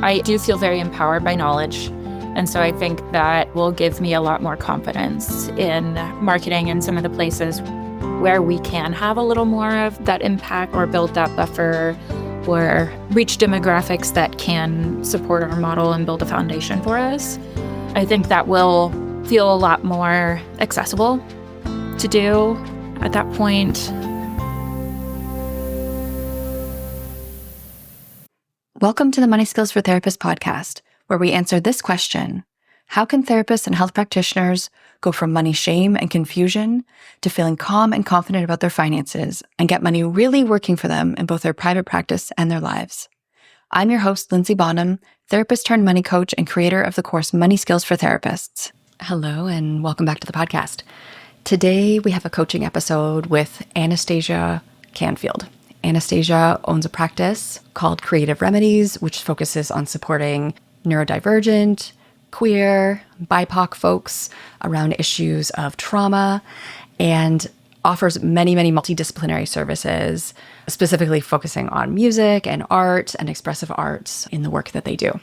I do feel very empowered by knowledge. And so I think that will give me a lot more confidence in marketing in some of the places where we can have a little more of that impact or build that buffer or reach demographics that can support our model and build a foundation for us. I think that will feel a lot more accessible to do at that point. Welcome to the Money Skills for Therapists podcast, where we answer this question: how can therapists and health practitioners go from money shame and confusion to feeling calm and confident about their finances and get money really working for them in both their private practice and their lives? I'm your host, Linzy Bonham, therapist turned money coach and creator of the course Money Skills for Therapists. Hello, and welcome back to the podcast. Today, we have a coaching episode with Anastasia Canfield. Anastasia owns a practice called Creative Remedies, which focuses on supporting neurodivergent, queer, BIPOC folks around issues of trauma, and offers many, many multidisciplinary services, specifically focusing on music and art and expressive arts in the work that they do.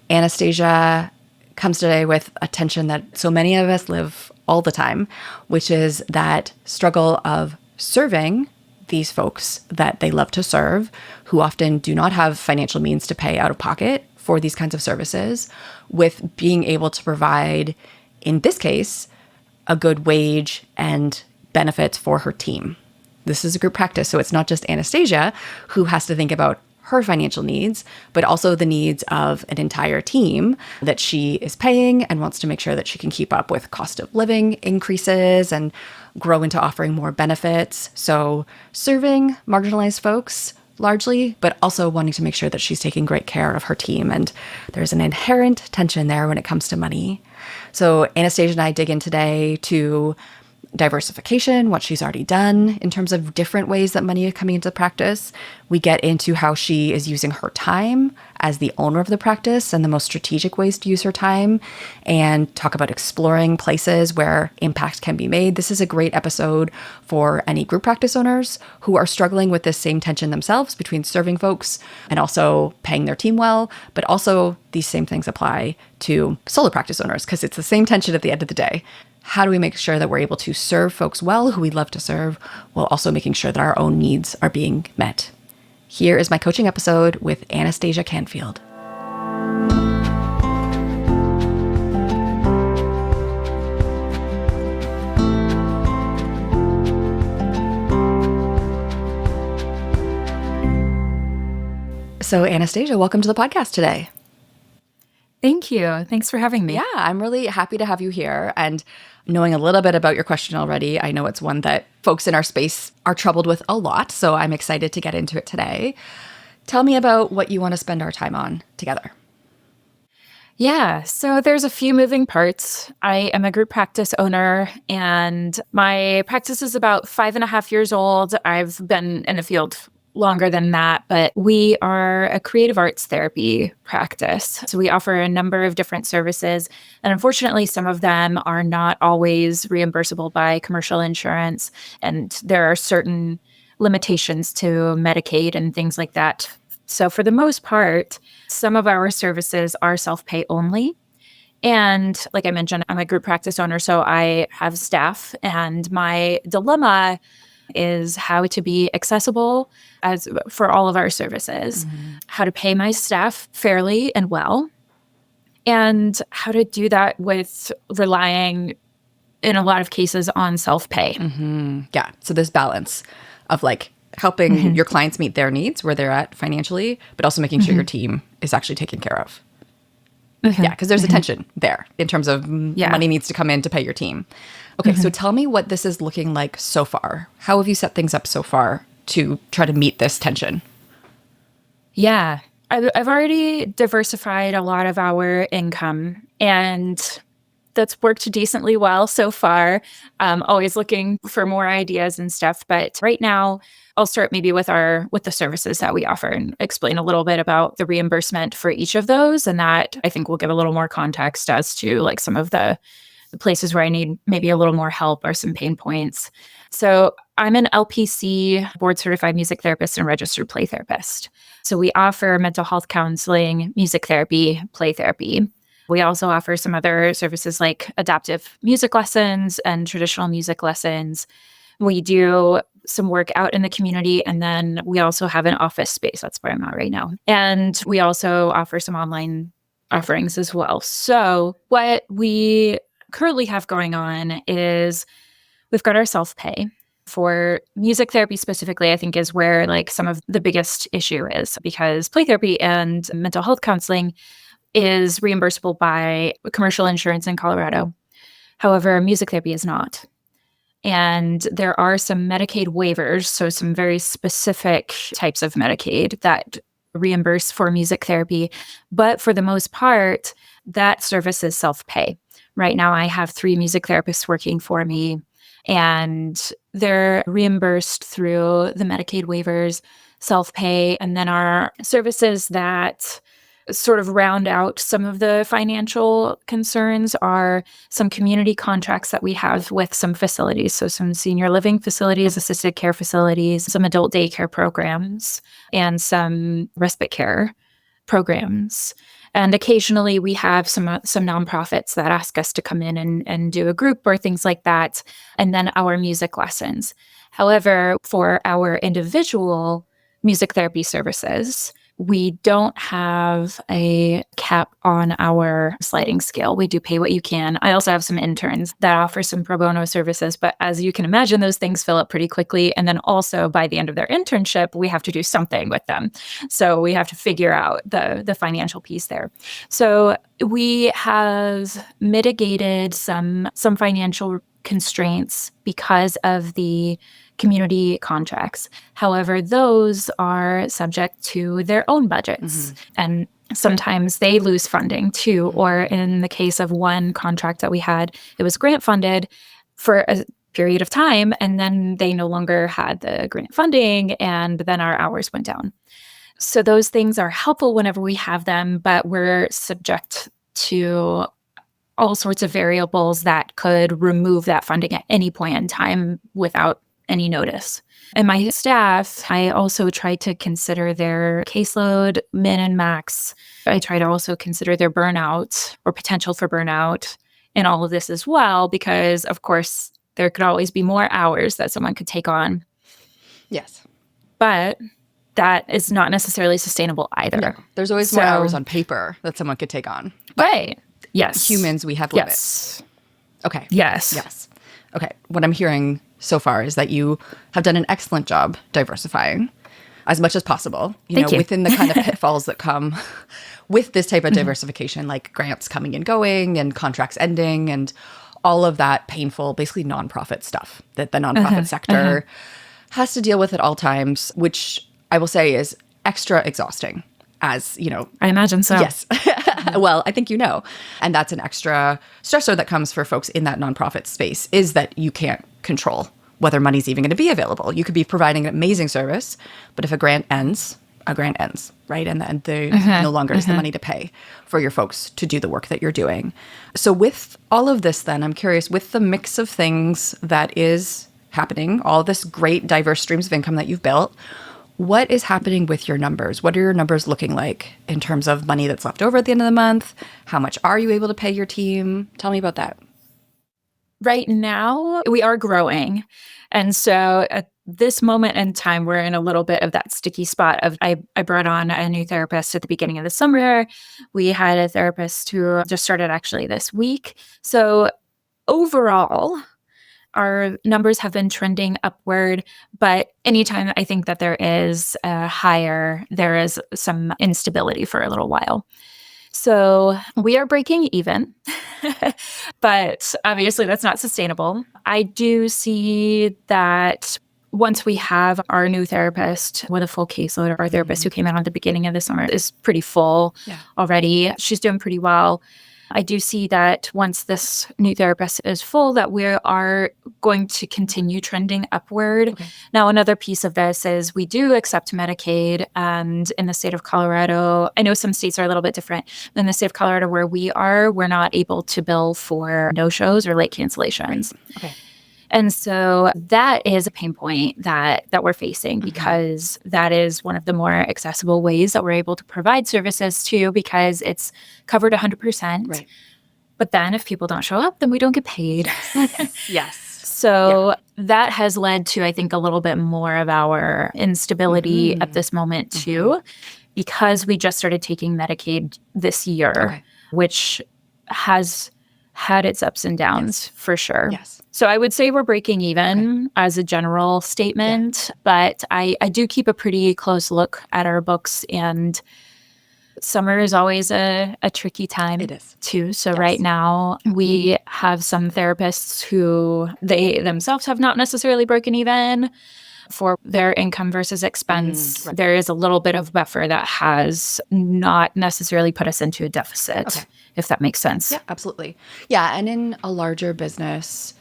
Anastasia comes today with a tension that so many of us live all the time, which is that struggle of serving these folks that they love to serve, who often do not have financial means to pay out of pocket for these kinds of services, with being able to provide, in this case, a good wage and benefits for her team. This is a group practice, so it's not just Anastasia who has to think about her financial needs, but also the needs of an entire team that she is paying and wants to make sure that she can keep up with cost of living increases and grow into offering more benefits. So serving marginalized folks largely, but also wanting to make sure that she's taking great care of her team. And there's an inherent tension there when it comes to money. So Anastasia and I dig in today to diversification, what she's already done in terms of different ways that money is coming into practice. We get into how she is using her time as the owner of the practice and the most strategic ways to use her time, and talk about exploring places where impact can be made. This is a great episode for any group practice owners who are struggling with this same tension themselves between serving folks and also paying their team well, but also these same things apply to solo practice owners because it's the same tension at the end of the day. How do we make sure that we're able to serve folks well who we love to serve, while also making sure that our own needs are being met? Here is my coaching episode with Anastasia Canfield. So Anastasia, welcome to the podcast today. Thank you. Thanks for having me. Yeah, I'm really happy to have you here. And knowing a little bit about your question already, I know it's one that folks in our space are troubled with a lot. So I'm excited to get into it today. Tell me about what you want to spend our time on together. Yeah, so there's a few moving parts. I am a group practice owner, and my practice is about 5.5 years old. I've been in the field longer than that, but we are a creative arts therapy practice. So we offer a number of different services, and unfortunately, some of them are not always reimbursable by commercial insurance, and there are certain limitations to Medicaid and things like that. So for the most part, some of our services are self-pay only. And like I mentioned, I'm a group practice owner, so I have staff, and my dilemma is how to be accessible as for all of our services, how to pay my staff fairly and well, and how to do that with relying, in a lot of cases, on self-pay. Yeah. So this balance of like helping your clients meet their needs where they're at financially, but also making sure your team is actually taken care of. Yeah, because there's a tension there in terms of money needs to come in to pay your team. Okay, so tell me what this is looking like so far. How have you set things up so far to try to meet this tension? Yeah, I've already diversified a lot of our income, and that's worked decently well so far. Always looking for more ideas and stuff. But right now, I'll start maybe with the services that we offer and explain a little bit about the reimbursement for each of those. And that I think will give a little more context as to like some of the places where I need maybe a little more help or some pain points. So I'm an LPC, board certified music therapist and registered play therapist. So we offer mental health counseling, music therapy, play therapy. We also offer some other services like adaptive music lessons and traditional music lessons. We do some work out in the community, and then we also have an office space. That's where I'm at right now. And we also offer some online offerings as well. So what we currently have going on is we've got our self-pay. For music therapy specifically, I think is where like some of the biggest issue is, because play therapy and mental health counseling is reimbursable by commercial insurance in Colorado. However, music therapy is not. And there are some Medicaid waivers, so some very specific types of Medicaid that reimburse for music therapy. But for the most part, that service is self-pay. Right now, I have 3 music therapists working for me, and they're reimbursed through the Medicaid waivers, self-pay, and then our services that sort of round out some of the financial concerns are some community contracts that we have with some facilities. So some senior living facilities, assisted care facilities, some adult daycare programs, and some respite care programs. And occasionally we have some nonprofits that ask us to come in and do a group or things like that, and then our music lessons. However, for our individual music therapy services, we don't have a cap on our sliding scale. We do pay what you can. I also have some interns that offer some pro bono services, but as you can imagine, those things fill up pretty quickly. And then also by the end of their internship, we have to do something with them. So we have to figure out the financial piece there. So we have mitigated some financial constraints because of the community contracts. However, those are subject to their own budgets. And sometimes they lose funding too. Or in the case of one contract that we had, it was grant funded for a period of time, and then they no longer had the grant funding, and then our hours went down. So those things are helpful whenever we have them, but we're subject to all sorts of variables that could remove that funding at any point in time without any notice. And my staff, I also try to consider their caseload, min and max. I try to also consider their burnout or potential for burnout in all of this as well, because of course, there could always be more hours that someone could take on. Yes. But that is not necessarily sustainable either. No, there's always more hours on paper that someone could take on. Right. Yes. Humans, we have limits. Yes. Okay. Yes. Okay. What I'm hearing so far is that you have done an excellent job diversifying as much as possible, Thank you. within the kind of pitfalls that come with this type of diversification, like grants coming and going and contracts ending and all of that painful, basically nonprofit stuff that the nonprofit sector has to deal with at all times, which I will say is extra exhausting, as I imagine so. Yes. Well, I think and that's an extra stressor that comes for folks in that nonprofit space, is that you can't control whether money's even going to be available. You could be providing an amazing service, but if a grant ends, right? And then there no longer is the money to pay for your folks to do the work that you're doing. So with all of this then, I'm curious, with the mix of things that is happening, all this great diverse streams of income that you've built, what is happening with your numbers? What are your numbers looking like in terms of money that's left over at the end of the month? How much are you able to pay your team? Tell me about that. Right now, we are growing. And so at this moment in time, we're in a little bit of that sticky spot of I brought on a new therapist at the beginning of the summer. We had a therapist who just started actually this week. So overall, our numbers have been trending upward, but anytime I think that there is there is some instability for a little while. So we are breaking even, but obviously that's not sustainable. I do see that once we have our new therapist with a full caseload, our therapist who came out at the beginning of the summer is pretty full already. She's doing pretty well. I do see that once this new therapist is full, that we are going to continue trending upward. Okay. Now, another piece of this is we do accept Medicaid, and in the state of Colorado, I know some states are a little bit different. In the state of Colorado where we are, we're not able to bill for no-shows or late cancellations. Right. Okay. And so that is a pain point that we're facing because that is one of the more accessible ways that we're able to provide services to because it's covered 100%. Right. But then if people don't show up, then we don't get paid. Yes. So that has led to, I think, a little bit more of our instability at this moment too, because we just started taking Medicaid this year, which has had its ups and downs for sure. Yes. So I would say we're breaking even as a general statement, but I do keep a pretty close look at our books, and summer is always a tricky time. It is. Too. So right now we have some therapists who they themselves have not necessarily broken even for their income versus expense. There is a little bit of buffer that has not necessarily put us into a deficit, if that makes sense. Yeah, absolutely. Yeah, and in a larger business,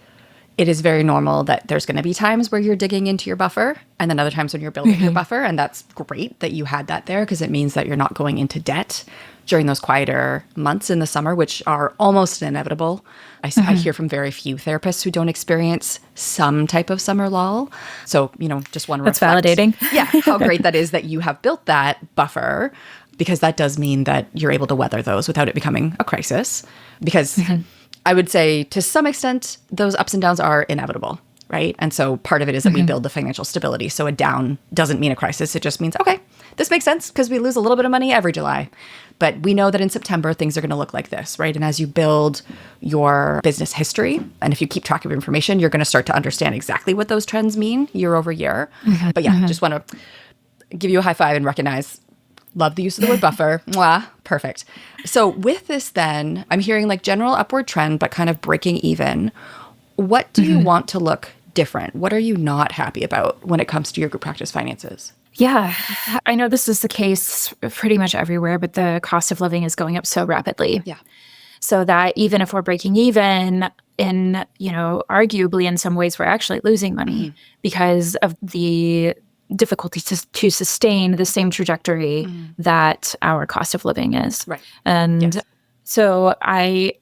it is very normal that there's going to be times where you're digging into your buffer and then other times when you're building your buffer. And that's great that you had that there because it means that you're not going into debt during those quieter months in the summer, which are almost inevitable. I hear from very few therapists who don't experience some type of summer lull. So, just want to That's validating. Yeah, how great that is that you have built that buffer, because that does mean that you're able to weather those without it becoming a crisis. Because I would say to some extent, those ups and downs are inevitable, right? And so part of it is that we build the financial stability. So a down doesn't mean a crisis. It just means, okay, this makes sense because we lose a little bit of money every July. But we know that in September, things are going to look like this, right? And as you build your business history, and if you keep track of information, you're going to start to understand exactly what those trends mean year over year. But yeah, just want to give you a high five and recognize, love the use of the word buffer. Mwah, perfect. So with this then, I'm hearing like general upward trend, but kind of breaking even. What do you want to look different? What are you not happy about when it comes to your group practice finances? Yeah, I know this is the case pretty much everywhere, but the cost of living is going up so rapidly. Yeah. So that even if we're breaking even in, arguably in some ways we're actually losing money because of the difficulty to sustain the same trajectory that our cost of living is. Right. And so I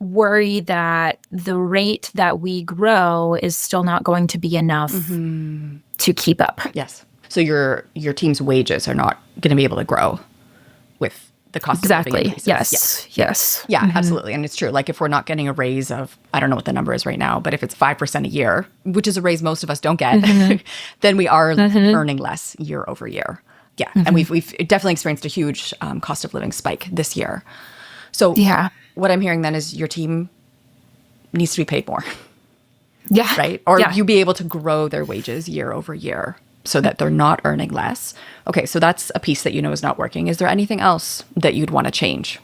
worry that the rate that we grow is still not going to be enough to keep up. Yes. So your team's wages are not going to be able to grow with the cost of living increases. Yes. Yeah, absolutely. And it's true. Like if we're not getting a raise of, I don't know what the number is right now, but if it's 5% a year, which is a raise most of us don't get, then we are earning less year over year. Yeah. And we've definitely experienced a huge cost of living spike this year. So what I'm hearing then is your team needs to be paid more. Yeah. Right? Or you be able to grow their wages year over year so that they're not earning less. Okay, so that's a piece that is not working. Is there anything else that you'd want to change?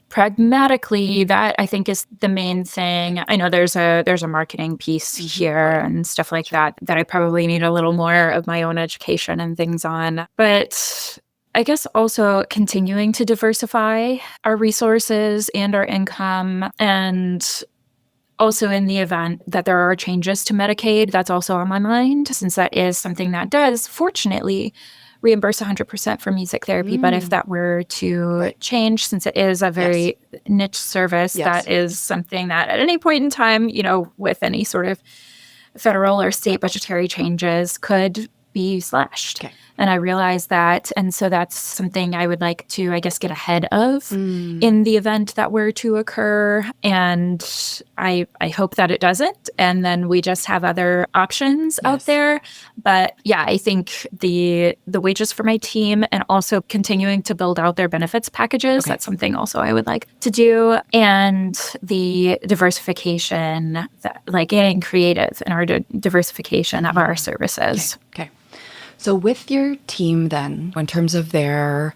Pragmatically, that I think is the main thing. I know there's a marketing piece here and stuff like that I probably need a little more of my own education and things on. But I guess also continuing to diversify our resources and our income, and also in the event that there are changes to Medicaid, that's also on my mind, since that is something that does, fortunately, reimburse 100% for music therapy. But if that were to change, since it is a very niche service, that is something that at any point in time, with any sort of federal or state budgetary changes could be slashed. Okay. And I realize that. And so that's something I would like to, I guess, get ahead of in the event that were to occur. And I hope that it doesn't. And then we just have other options out there. But yeah, I think the wages for my team and also continuing to build out their benefits packages, that's something also I would like to do. And the diversification, like getting creative in our diversification of our services. Okay. So with your team then, in terms of their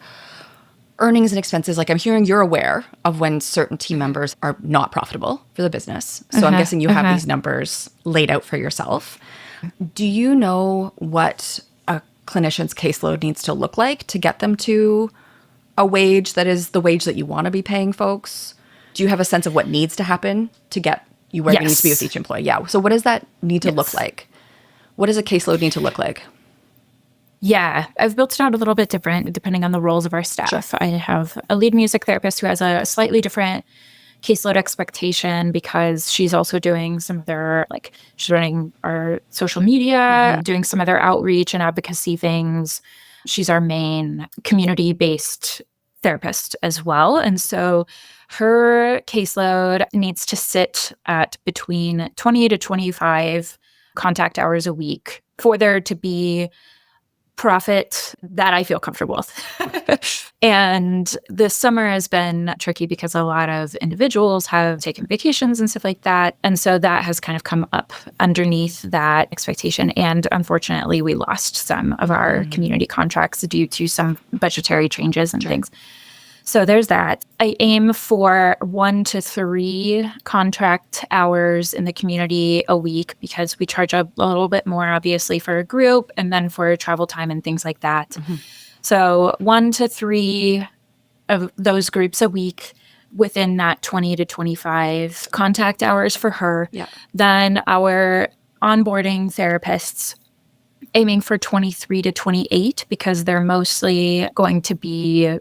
earnings and expenses, like I'm hearing you're aware of when certain team members are not profitable for the business. So I'm guessing you have these numbers laid out for yourself. Do you know what a clinician's caseload needs to look like to get them to a wage that is the wage that you want to be paying folks? Do you have a sense of what needs to happen to get you where you need to be with each employee? Yeah. So what does that need to look like? What does a caseload need to look like? Yeah, I've built it out a little bit different depending on the roles of our staff. I have a lead music therapist who has a slightly different caseload expectation because she's also doing some other, like she's running our social media, doing some other outreach and advocacy things. She's our main community-based therapist as well. And so her caseload needs to sit at between 20 to 25 contact hours a week for there to be profit that I feel comfortable with. And this summer has been tricky because a lot of individuals have taken vacations and stuff like that. And so that has kind of come up underneath that expectation. And unfortunately, we lost some of our community contracts due to some budgetary changes and things. So there's that. I aim for 1 to 3 contract hours in the community a week because we charge a little bit more, obviously, for a group and then for travel time and things like that. So 1 to 3 of those groups a week within that 20 to 25 contact hours for her. Then our onboarding therapists aiming for 23 to 28 because they're mostly going to be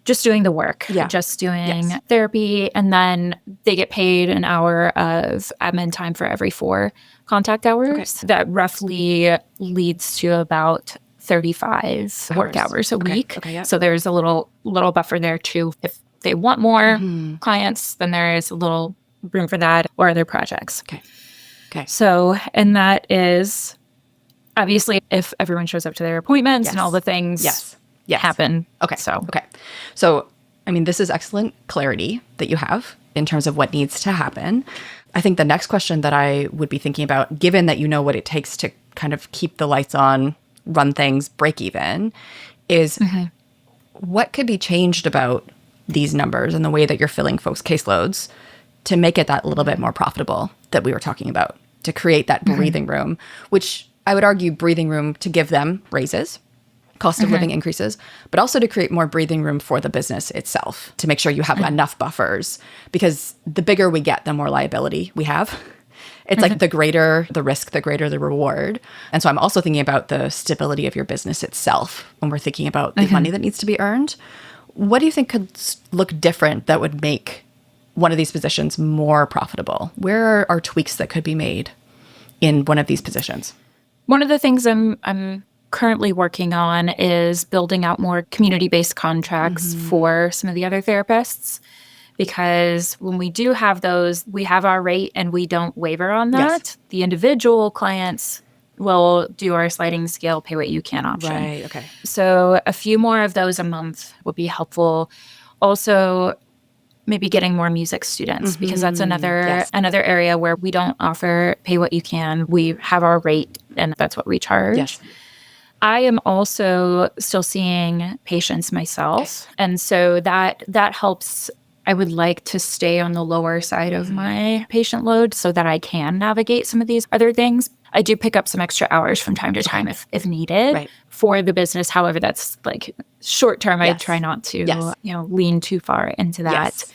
just doing the work, just doing therapy, and then they get paid an hour of admin time for every 4 contact hours. That roughly leads to about 35 work hours a week. So there's a little buffer there too. If they want more clients, then there is a little room for that or other projects. So, and that is obviously if everyone shows up to their appointments and all the things happen. So, I mean, this is excellent clarity that you have in terms of what needs to happen. I think the next question that I would be thinking about, given that you know what it takes to kind of keep the lights on, run things, break even, is what could be changed about these numbers and the way that you're filling folks' caseloads to make it that little bit more profitable that we were talking about, to create that breathing room, which I would argue breathing room to give them raises, cost of living increases, but also to create more breathing room for the business itself, to make sure you have enough buffers, because the bigger we get, the more liability we have. It's like the greater the risk, the greater the reward. And so I'm also thinking about the stability of your business itself when we're thinking about the money that needs to be earned. What do you think could look different that would make one of these positions more profitable? Where are tweaks that could be made in one of these positions? One of the things I'm currently working on is building out more community-based contracts for some of the other therapists, because when we do have those, we have our rate and we don't waver on that. The individual clients will do our sliding scale, pay what you can option. So a few more of those a month would be helpful. Also, maybe getting more music students, because that's another area where we don't offer pay what you can. We have our rate and that's what we charge. I am also still seeing patients myself. And so that helps. I would like to stay on the lower side of my patient load so that I can navigate some of these other things. I do pick up some extra hours from time to time if needed for the business. However, that's like short term. I try not to lean too far into that.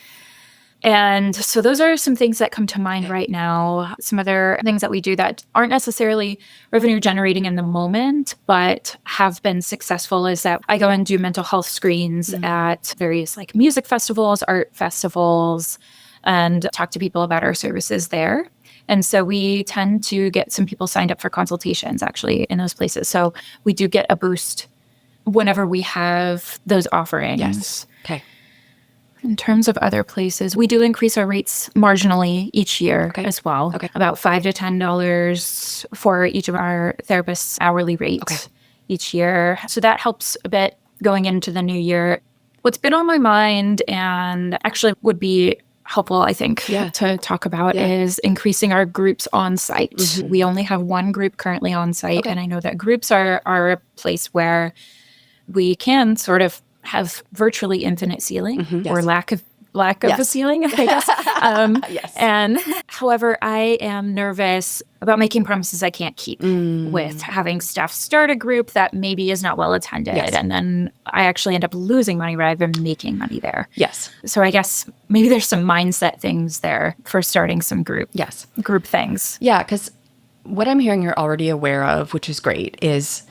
And so those are some things that come to mind right now. Some other things that we do that aren't necessarily revenue generating in the moment, but have been successful is that I go and do mental health screens at various like music festivals, art festivals, and talk to people about our services there. And so we tend to get some people signed up for consultations actually in those places. So we do get a boost whenever we have those offerings. In terms of other places, we do increase our rates marginally each year as well, about $5 to $10 for each of our therapists' hourly rates each year. So that helps a bit going into the new year. What's been on my mind and actually would be helpful, I think, to talk about is increasing our groups on site. We only have one group currently on site, and I know that groups are a place where we can sort of have virtually infinite ceiling or lack of a ceiling, I guess. And however, I am nervous about making promises I can't keep with having staff start a group that maybe is not well attended. And then I actually end up losing money rather than making money there. So I guess maybe there's some mindset things there for starting some group things. Because what I'm hearing you're already aware of, which is great, is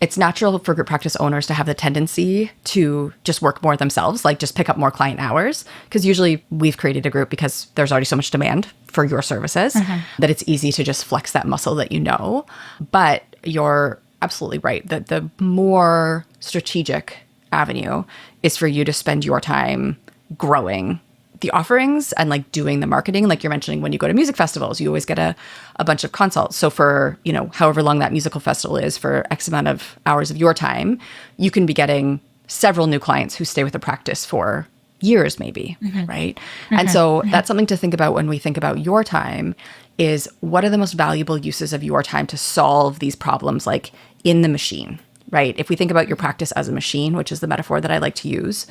it's natural for group practice owners to have the tendency to just work more themselves, like just pick up more client hours. Because usually we've created a group because there's already so much demand for your services that it's easy to just flex that muscle that you know. But you're absolutely right that the more strategic avenue is for you to spend your time growing the offerings and like doing the marketing. Like you're mentioning, when you go to music festivals, you always get a bunch of consults. So for, you know, however long that musical festival is, for X amount of hours of your time, you can be getting several new clients who stay with the practice for years maybe, right? And so that's something to think about when we think about your time, is what are the most valuable uses of your time to solve these problems, like in the machine, right? If we think about your practice as a machine, which is the metaphor that I like to use,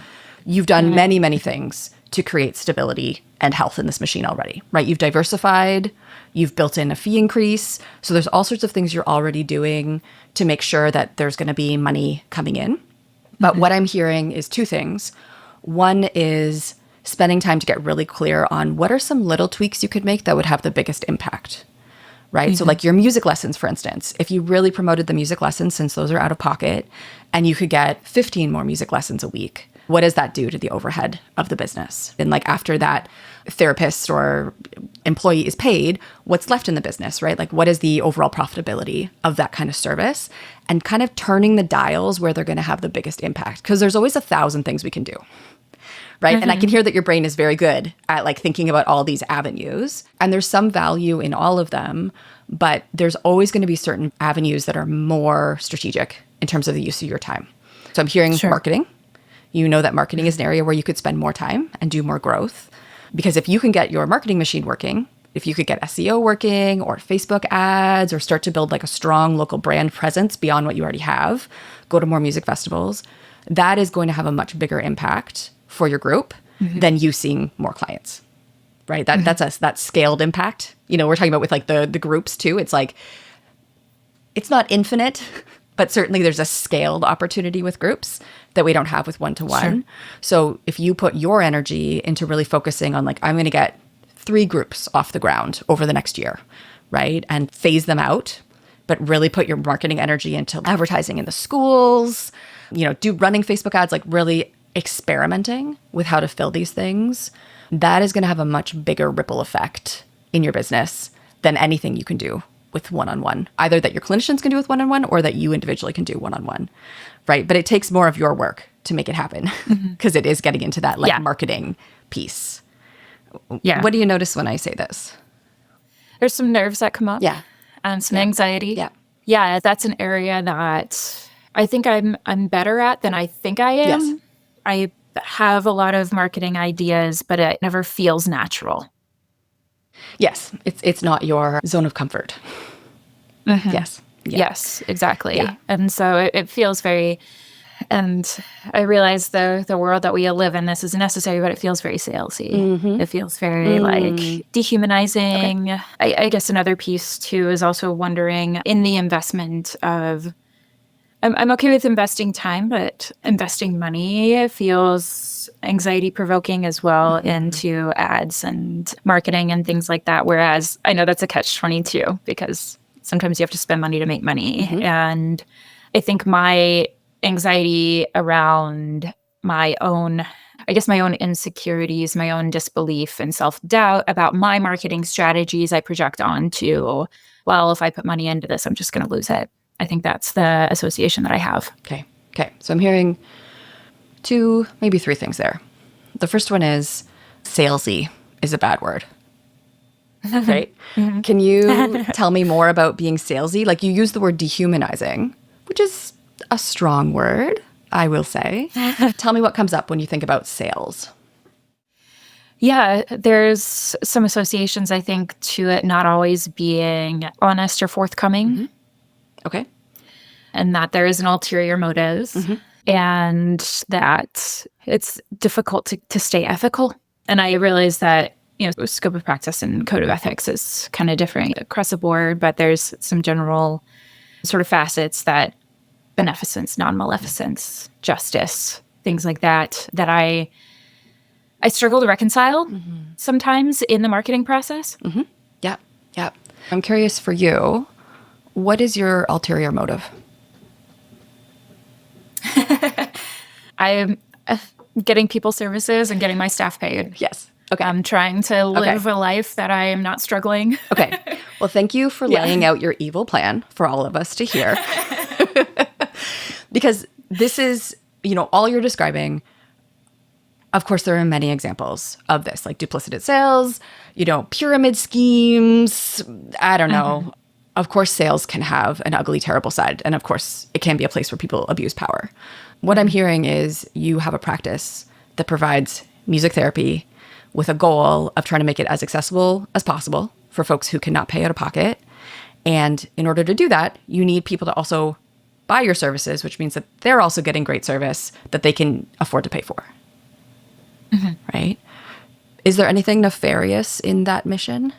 you've done many, many things to create stability and health in this machine already, right? You've diversified, you've built in a fee increase. So there's all sorts of things you're already doing to make sure that there's going to be money coming in. But what I'm hearing is two things. One is spending time to get really clear on what are some little tweaks you could make that would have the biggest impact, right? So like your music lessons, for instance, if you really promoted the music lessons, since those are out of pocket, and you could get 15 more music lessons a week, what does that do to the overhead of the business? And like after that therapist or employee is paid, what's left in the business, right? Like what is the overall profitability of that kind of service? And kind of turning the dials where they're going to have the biggest impact. Because there's always 1,000 things we can do, right? And I can hear that your brain is very good at like thinking about all these avenues. And there's some value in all of them, but there's always going to be certain avenues that are more strategic in terms of the use of your time. So I'm hearing marketing. You know that marketing is an area where you could spend more time and do more growth. Because if you can get your marketing machine working, if you could get SEO working or Facebook ads, or start to build like a strong local brand presence beyond what you already have, go to more music festivals, that is going to have a much bigger impact for your group than you seeing more clients, right? That's that scaled impact. You know, we're talking about with like the groups too. It's like, it's not infinite, but certainly there's a scaled opportunity with groups that we don't have with one-to-one. So if you put your energy into really focusing on like, I'm going to get 3 groups off the ground over the next year, right? And phase them out, but really put your marketing energy into advertising in the schools, you know, do running Facebook ads, like really experimenting with how to fill these things. That is going to have a much bigger ripple effect in your business than anything you can do with one-on-one, either that your clinicians can do with one-on-one or that you individually can do one-on-one, right? But it takes more of your work to make it happen because it is getting into that like marketing piece. Yeah. What do you notice when I say this? There's some nerves that come up. Yeah. And some anxiety. Yeah. Yeah, that's an area that I think I'm better at than I think I am. Yes. I have a lot of marketing ideas, but it never feels natural. Yes, it's not your zone of comfort. Yes. Yeah. Yes, exactly. Yeah. And so it feels very, and I realize the world that we live in, this is necessary, but it feels very salesy. It feels very like dehumanizing. Okay. I guess another piece too is also wondering in the investment of, I'm okay with investing time, but investing money feels anxiety provoking as well into ads and marketing and things like that. Whereas I know that's a catch-22 because sometimes you have to spend money to make money. And I think my anxiety around my own insecurities, my own disbelief and self-doubt about my marketing strategies I project onto, well, if I put money into this, I'm just going to lose it. I think that's the association that I have. Okay. So I'm hearing 2, maybe 3 things there. The first one is salesy is a bad word. Right? Can you tell me more about being salesy? Like you use the word dehumanizing, which is a strong word, I will say. Tell me what comes up when you think about sales. Yeah, there's some associations, I think, to it not always being honest or forthcoming. Okay. And that there is an ulterior motive and that it's difficult to stay ethical. And I realize that, you know, scope of practice and code of ethics is kind of different across the board, but there's some general sort of facets that beneficence, non-maleficence, justice, things like that I struggle to reconcile sometimes in the marketing process. Yeah. I'm curious for you, what is your ulterior motive? I'm getting people services and getting my staff paid. Yes. Okay. I'm trying to live a life that I am not struggling. Okay. Well, thank you for laying out your evil plan for all of us to hear. Because this is, all you're describing. Of course, there are many examples of this, like duplicitous sales, pyramid schemes. I don't know. Of course, sales can have an ugly, terrible side. And of course, it can be a place where people abuse power. What I'm hearing is you have a practice that provides music therapy with a goal of trying to make it as accessible as possible for folks who cannot pay out of pocket. And in order to do that, you need people to also buy your services, which means that they're also getting great service that they can afford to pay for. Right? Is there anything nefarious in that mission?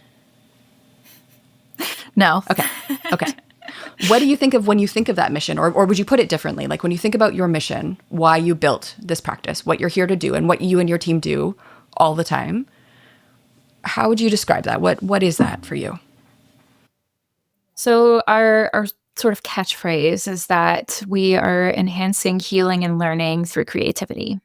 No. Okay. What do you think of when you think of that mission? Or would you put it differently? Like when you think about your mission, why you built this practice, what you're here to do, and what you and your team do all the time, how would you describe that? What is that for you? So our sort of catchphrase is that we are enhancing healing and learning through creativity.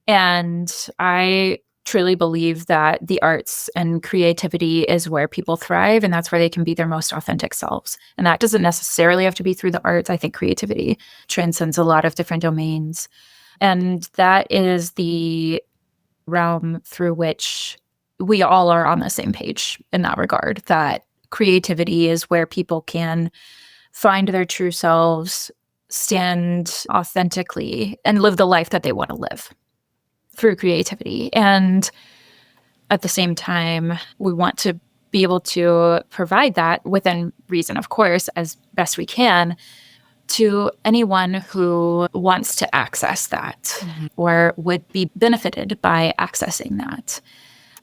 And I truly believe that the arts and creativity is where people thrive, and that's where they can be their most authentic selves. And that doesn't necessarily have to be through the arts. I think creativity transcends a lot of different domains. And that is the realm through which we all are on the same page in that regard, that creativity is where people can find their true selves, stand authentically, and live the life that they want to live through creativity. And at the same time, we want to be able to provide that within reason, of course, as best we can, to anyone who wants to access that or would be benefited by accessing that.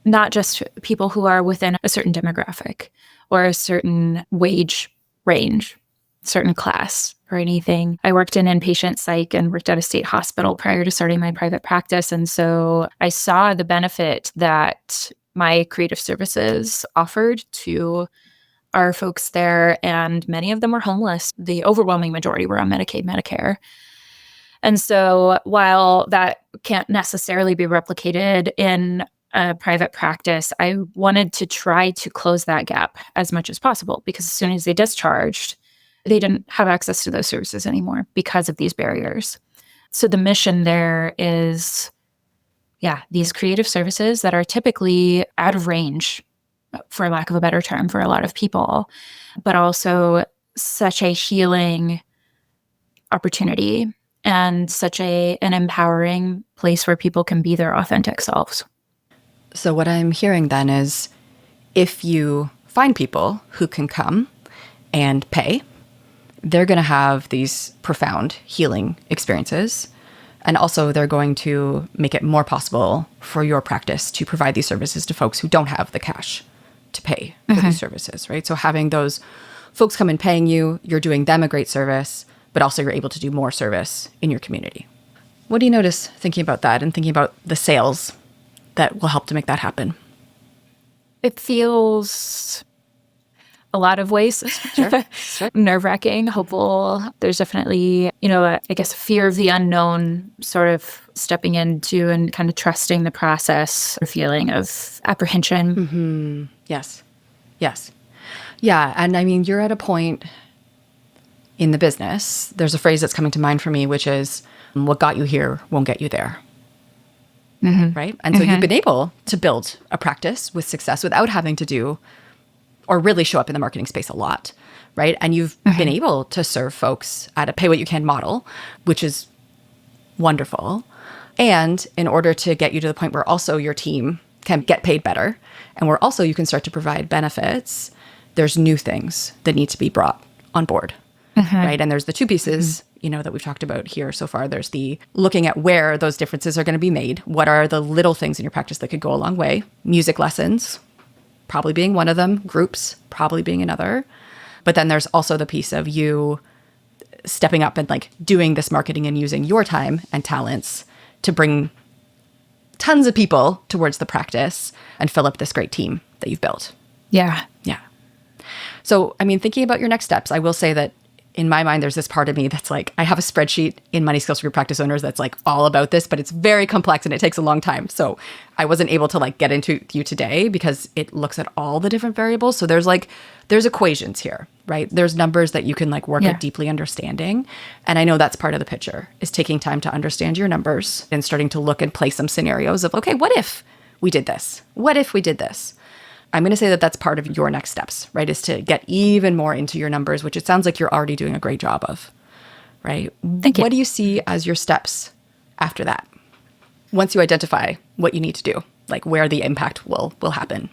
Not just people who are within a certain demographic or a certain wage range, certain class or anything. I worked in inpatient psych and worked at a state hospital prior to starting my private practice. And so I saw the benefit that my creative services offered to our folks there, and many of them were homeless. The overwhelming majority were on Medicaid, Medicare. And so while that can't necessarily be replicated in a private practice, I wanted to try to close that gap as much as possible, because as soon as they discharged, they didn't have access to those services anymore because of these barriers. So the mission there is, these creative services that are typically out of range, for lack of a better term, for a lot of people, but also such a healing opportunity and such an empowering place where people can be their authentic selves. So what I'm hearing then is, if you find people who can come and pay, they're going to have these profound healing experiences. And also they're going to make it more possible for your practice to provide these services to folks who don't have the cash to pay for these services, right? So having those folks come and paying you, you're doing them a great service, but also you're able to do more service in your community. What do you notice thinking about that and thinking about the sales that will help to make that happen? It feels a lot of ways Sure. nerve-wracking, hopeful. There's definitely, I guess, fear of the unknown sort of stepping into and kind of trusting the process, a feeling of apprehension. Yes. Yeah. And I mean, you're at a point in the business. There's a phrase that's coming to mind for me, which is, what got you here won't get you there. Right? And so you've been able to build a practice with success without having to do or really show up in the marketing space a lot, right? And you've been able to serve folks at a pay what you can model, which is wonderful. And in order to get you to the point where also your team can get paid better, and where also you can start to provide benefits, there's new things that need to be brought on board, right? And there's the two pieces, that we've talked about here so far. There's the looking at where those differences are going to be made. What are the little things in your practice that could go a long way? Music lessons, probably being one of them, groups probably being another. But then there's also the piece of you stepping up and like doing this marketing and using your time and talents to bring tons of people towards the practice and fill up this great team that you've built. Yeah. So, I mean, thinking about your next steps, I will say that in my mind, there's this part of me that's like, I have a spreadsheet in Money Skills for Group Practice Owners that's like all about this, but it's very complex and it takes a long time. So I wasn't able to like get into you today because it looks at all the different variables. So there's equations here, right? There's numbers that you can like work at deeply understanding. And I know that's part of the picture, is taking time to understand your numbers and starting to look and play some scenarios of, okay, what if we did this? What if we did this? I'm going to say that that's part of your next steps, right? Is to get even more into your numbers, which it sounds like you're already doing a great job of, right? Thank you. What do you see as your steps after that? Once you identify what you need to do, like where the impact will happen.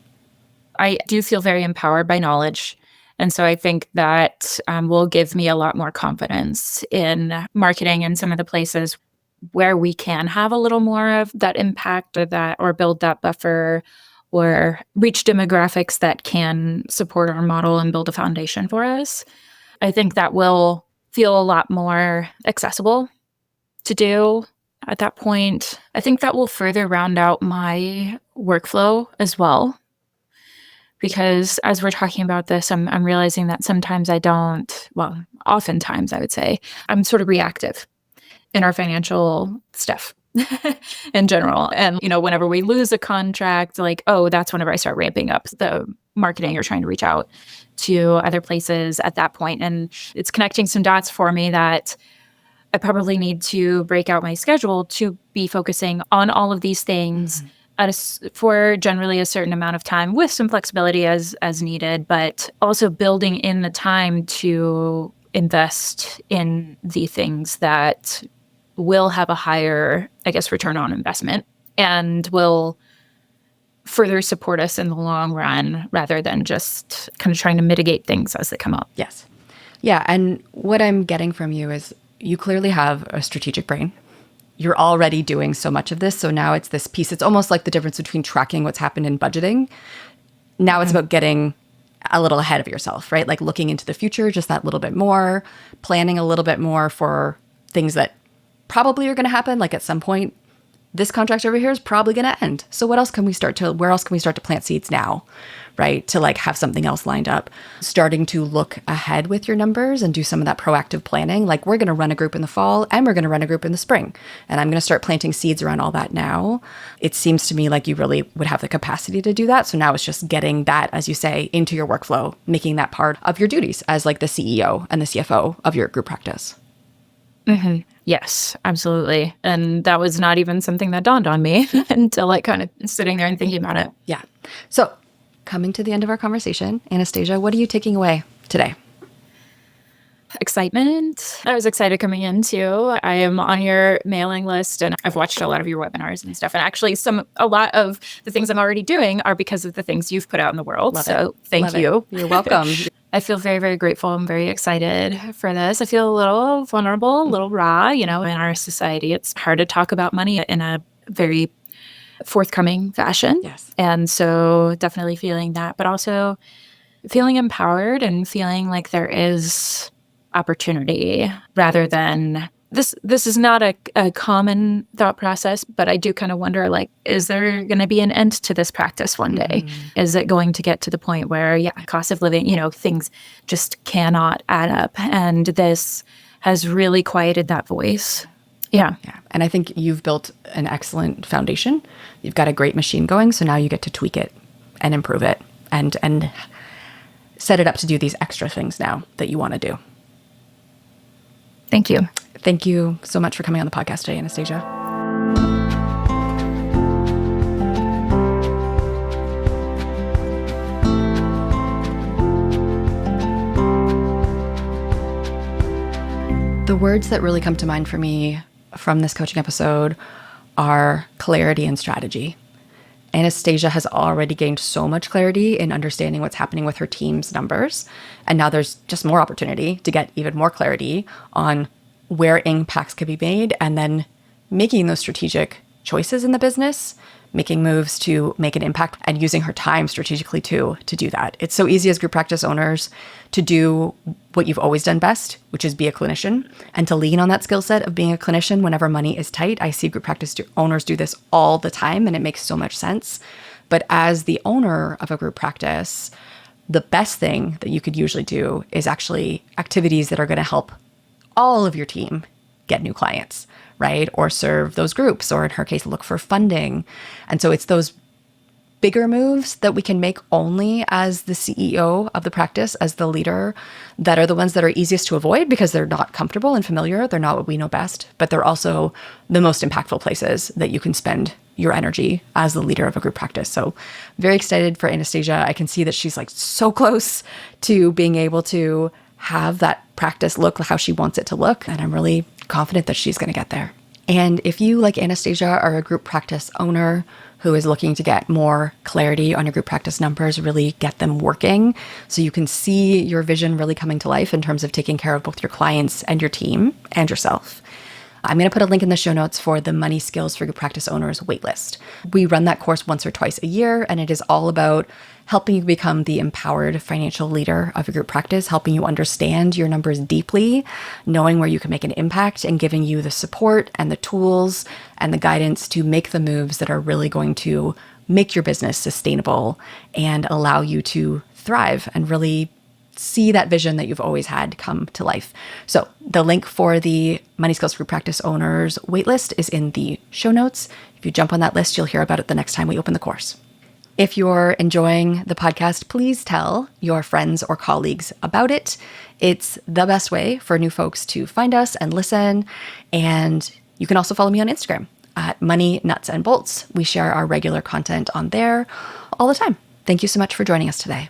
I do feel very empowered by knowledge. And so I think that will give me a lot more confidence in marketing and some of the places where we can have a little more of that impact or build that buffer or reach demographics that can support our model and build a foundation for us. I think that will feel a lot more accessible to do at that point. I think that will further round out my workflow as well. Because as we're talking about this, I'm realizing that sometimes oftentimes I would say, I'm sort of reactive in our financial stuff in general. And, whenever we lose a contract, like, oh, that's whenever I start ramping up the marketing or trying to reach out to other places at that point. And it's connecting some dots for me that I probably need to break out my schedule to be focusing on all of these things for generally a certain amount of time with some flexibility as needed, but also building in the time to invest in the things that will have a higher, return on investment and will further support us in the long run rather than just kind of trying to mitigate things as they come up. Yes. Yeah. And what I'm getting from you is you clearly have a strategic brain. You're already doing so much of this. So now it's this piece. It's almost like the difference between tracking what's happened in budgeting. Now it's about getting a little ahead of yourself, right? Like looking into the future, just that little bit more, planning a little bit more for things that probably are going to happen. Like at some point, this contract over here is probably going to end. So where else can we start to plant seeds now, right? To like have something else lined up, starting to look ahead with your numbers and do some of that proactive planning. Like we're going to run a group in the fall and we're going to run a group in the spring. And I'm going to start planting seeds around all that now. It seems to me like you really would have the capacity to do that. So now it's just getting that, as you say, into your workflow, making that part of your duties as like the CEO and the CFO of your group practice. Mm-hmm. Yes, absolutely. And that was not even something that dawned on me until like kind of sitting there and thinking about it. Yeah. So coming to the end of our conversation, Anastasia, what are you taking away today? Excitement. I was excited coming in too. I am on your mailing list and I've watched a lot of your webinars and stuff. And actually a lot of the things I'm already doing are because of the things you've put out in the world. Thank you. You're welcome. I feel very, very grateful. I'm very excited for this. I feel a little vulnerable, a little raw. In our society, it's hard to talk about money in a very forthcoming fashion. Yes. And so definitely feeling that, but also feeling empowered and feeling like there is opportunity rather than this is not a common thought process, but I do kind of wonder, like, is there going to be an end to this practice one day? Mm-hmm. Is it going to get to the point where, cost of living, things just cannot add up? And this has really quieted that voice. Yeah. And I think you've built an excellent foundation. You've got a great machine going. So now you get to tweak it and improve it and set it up to do these extra things now that you want to do. Thank you. Thank you so much for coming on the podcast today, Anastasia. The words that really come to mind for me from this coaching episode are clarity and strategy. Anastasia has already gained so much clarity in understanding what's happening with her team's numbers. And now there's just more opportunity to get even more clarity on where impacts could be made and then making those strategic choices in the business, making moves to make an impact and using her time strategically to do that. It's so easy as group practice owners to do what you've always done best, which is be a clinician and to lean on that skill set of being a clinician whenever money is tight. I see group practice owners do this all the time and it makes so much sense. But as the owner of a group practice, the best thing that you could usually do is actually activities that are going to help all of your team get new clients, right? Or serve those groups, or in her case, look for funding. And so it's those bigger moves that we can make only as the CEO of the practice, as the leader, that are the ones that are easiest to avoid because they're not comfortable and familiar. They're not what we know best, but they're also the most impactful places that you can spend your energy as the leader of a group practice. So very excited for Anastasia. I can see that she's like so close to being able to have that practice look how she wants it to look. And I'm really confident that she's going to get there. And if you, like Anastasia, are a group practice owner who is looking to get more clarity on your group practice numbers, really get them working so you can see your vision really coming to life in terms of taking care of both your clients and your team and yourself, I'm going to put a link in the show notes for the Money Skills for Group Practice Owners waitlist. We run that course once or twice a year, and it is all about helping you become the empowered financial leader of your group practice, helping you understand your numbers deeply, knowing where you can make an impact, and giving you the support and the tools and the guidance to make the moves that are really going to make your business sustainable and allow you to thrive and really see that vision that you've always had come to life. So the link for the Money Skills Group Practice Owners waitlist is in the show notes. If you jump on that list, you'll hear about it the next time we open the course. If you're enjoying the podcast, please tell your friends or colleagues about it. It's the best way for new folks to find us and listen. And you can also follow me on Instagram at Money Nuts and Bolts. We share our regular content on there all the time. Thank you so much for joining us today.